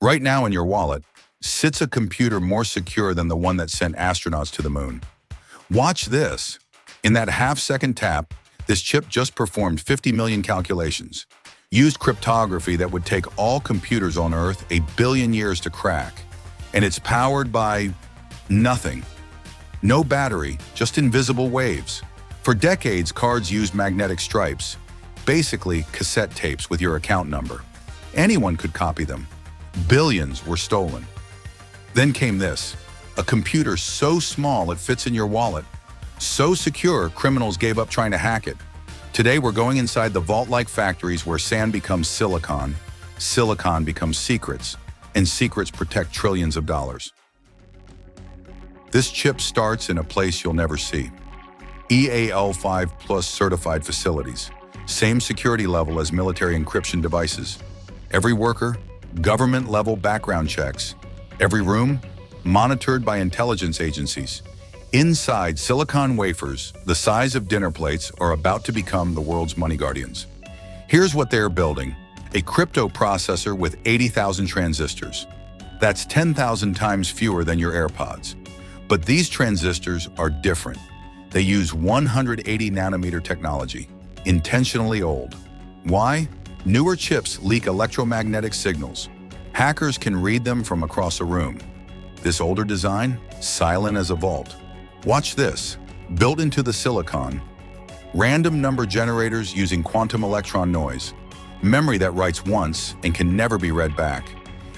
Right now in your wallet sits a computer more secure than the one that sent astronauts to the moon. Watch this. In that half-second tap, this chip just performed 50 million calculations. Used cryptography that would take all computers on Earth a billion years to crack. And it's powered by nothing. No battery, just invisible waves. For decades, cards used magnetic stripes, basically cassette tapes with your account number. Anyone could copy them. Billions were stolen. Then came this, a computer so small it fits in your wallet, so secure criminals gave up trying to hack it. Today we're going inside the vault-like factories where sand becomes silicon, silicon becomes secrets, and secrets protect trillions of dollars. This chip starts in a place you'll never see. EAL5 Plus certified facilities, same security level as military encryption devices. Every worker, government-level background checks. Every room, monitored by intelligence agencies. Inside, silicon wafers, the size of dinner plates, are about to become the world's money guardians. Here's what they're building: a crypto processor with 80,000 transistors. That's 10,000 times fewer than your AirPods. But these transistors are different. They use 180 nanometer technology, intentionally old. Why? Newer chips leak electromagnetic signals. Hackers can read them from across a room. This older design, silent as a vault. Watch this. Built into the silicon, random number generators using quantum electron noise, memory that writes once and can never be read back,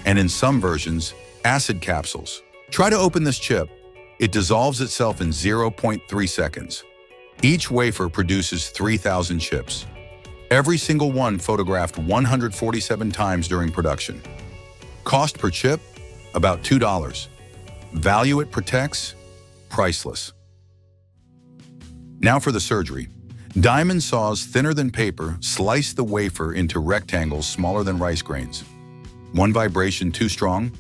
and in some versions, acid capsules. Try to open this chip. It dissolves itself in 0.3 seconds. Each wafer produces 3,000 chips. Every single one photographed 147 times during production. Cost per chip? About $2. Value it protects? Priceless. Now for the surgery. Diamond saws thinner than paper slice the wafer into rectangles smaller than rice grains. One vibration too strong,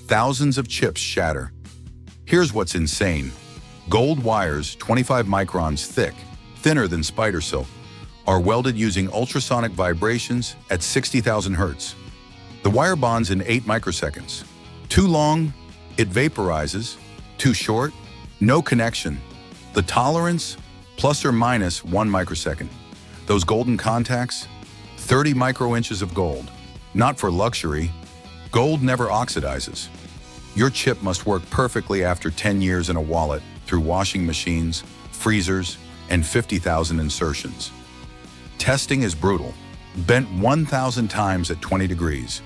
thousands of chips shatter. Here's what's insane. Gold wires, 25 microns thick, thinner than spider silk, are welded using ultrasonic vibrations at 60,000 hertz. The wire bonds in 8 microseconds. Too long, it vaporizes. Too short, no connection. The tolerance, plus or minus 1 microsecond. Those golden contacts, 30 microinches of gold. Not for luxury, gold never oxidizes. Your chip must work perfectly after 10 years in a wallet through washing machines, freezers, and 50,000 insertions. Testing is brutal. Bent 1,000 times at 20 degrees.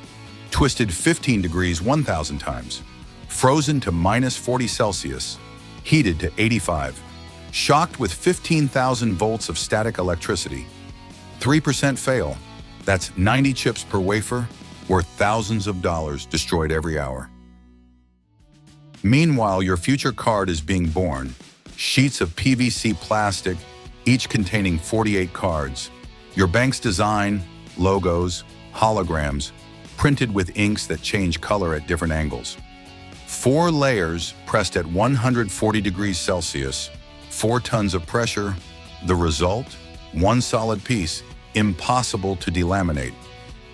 Twisted 15 degrees 1,000 times. Frozen to minus 40 Celsius. Heated to 85. Shocked with 15,000 volts of static electricity. 3% fail. That's 90 chips per wafer, worth thousands of dollars destroyed every hour. Meanwhile, your future card is being born. Sheets of PVC plastic, each containing 48 cards. Your bank's design, logos, holograms, printed with inks that change color at different angles. 4 layers pressed at 140 degrees Celsius, 4 tons of pressure. The result? One solid piece, impossible to delaminate.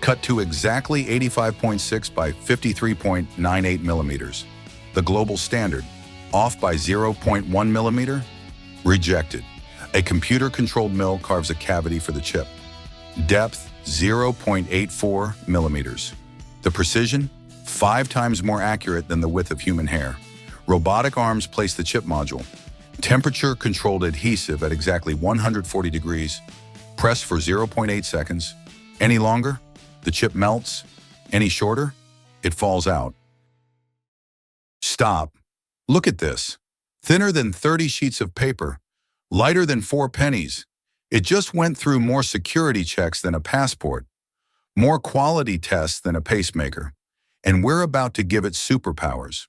Cut to exactly 85.6 by 53.98 millimeters. The global standard, off by 0.1 millimeter? Rejected. A computer-controlled mill carves a cavity for the chip. Depth, 0.84 millimeters. The precision, 5 times more accurate than the width of human hair. Robotic arms place the chip module. Temperature-controlled adhesive at exactly 140 degrees. Press for 0.8 seconds. Any longer, the chip melts. Any shorter, it falls out. Stop. Look at this. Thinner than 30 sheets of paper. Lighter than 4 pennies. It just went through more security checks than a passport. More quality tests than a pacemaker. And we're about to give it superpowers.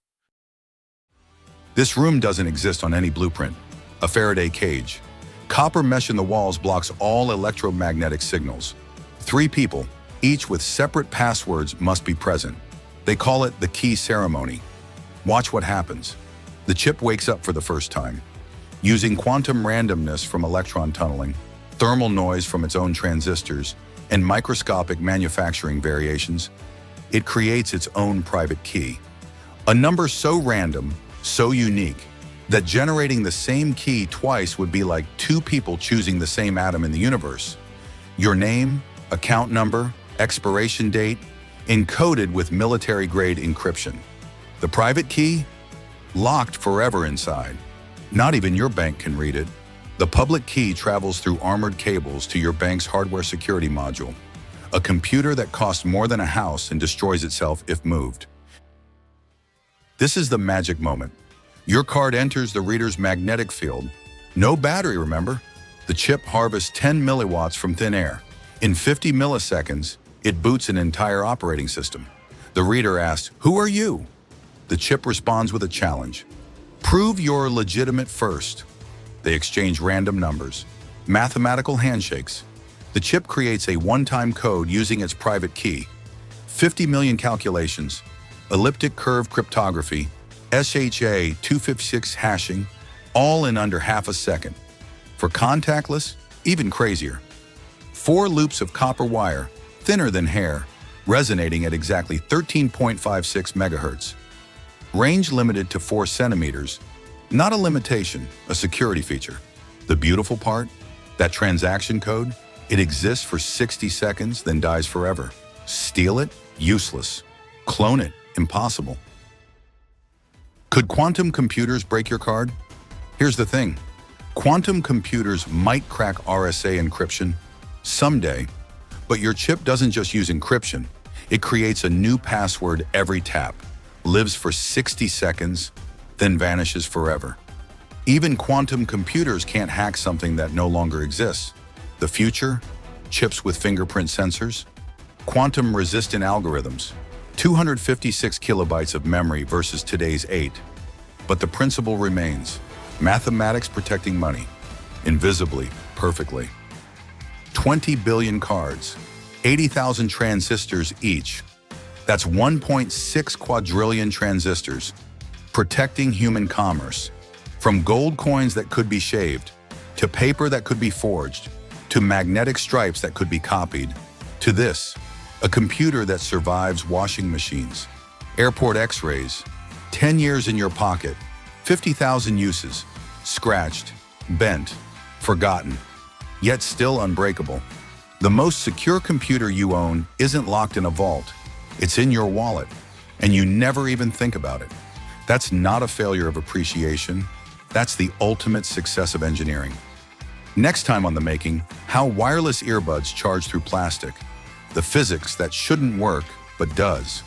This room doesn't exist on any blueprint. A Faraday cage. Copper mesh in the walls blocks all electromagnetic signals. 3 people, each with separate passwords, must be present. They call it the key ceremony. Watch what happens. The chip wakes up for the first time. Using quantum randomness from electron tunneling, thermal noise from its own transistors, and microscopic manufacturing variations, It creates its own private key. A number so random, so unique, that generating the same key twice would be like two people choosing the same atom in the universe. Your name, account number, expiration date, encoded with military-grade encryption. The private key? Locked forever inside. Not even your bank can read it. The public key travels through armored cables to your bank's hardware security module, a computer that costs more than a house and destroys itself if moved. This is the magic moment. Your card enters the reader's magnetic field. No battery, remember? The chip harvests 10 milliwatts from thin air. In 50 milliseconds, it boots an entire operating system. The reader asks, "Who are you?" The chip responds with a challenge. "Prove you're legitimate first." They exchange random numbers, mathematical handshakes. The chip creates a one-time code using its private key. 50 million calculations, elliptic curve cryptography, SHA-256 hashing, all in under half a second. For contactless, even crazier. 4 loops of copper wire, thinner than hair, resonating at exactly 13.56 megahertz. Range limited to 4 centimeters. Not a limitation, a security feature. The beautiful part? That transaction code? It exists for 60 seconds, then dies forever. Steal it? Useless. Clone it? Impossible. Could quantum computers break your card? Here's the thing. Quantum computers might crack RSA encryption someday, but your chip doesn't just use encryption. It creates a new password every tap, lives for 60 seconds, then vanishes forever. Even quantum computers can't hack something that no longer exists. The future? Chips with fingerprint sensors? Quantum-resistant algorithms? 256 kilobytes of memory versus today's 8. But the principle remains. Mathematics protecting money. Invisibly, perfectly. 20 billion cards. 80,000 transistors each. That's 1.6 quadrillion transistors. Protecting human commerce. From gold coins that could be shaved, to paper that could be forged, to magnetic stripes that could be copied, to this, a computer that survives washing machines, airport x-rays, 10 years in your pocket, 50,000 uses, scratched, bent, forgotten, yet still unbreakable. The most secure computer you own isn't locked in a vault. It's in your wallet, and you never even think about it. That's not a failure of appreciation. That's the ultimate success of engineering. Next time on The Making, how wireless earbuds charge through plastic. The physics that shouldn't work, but does.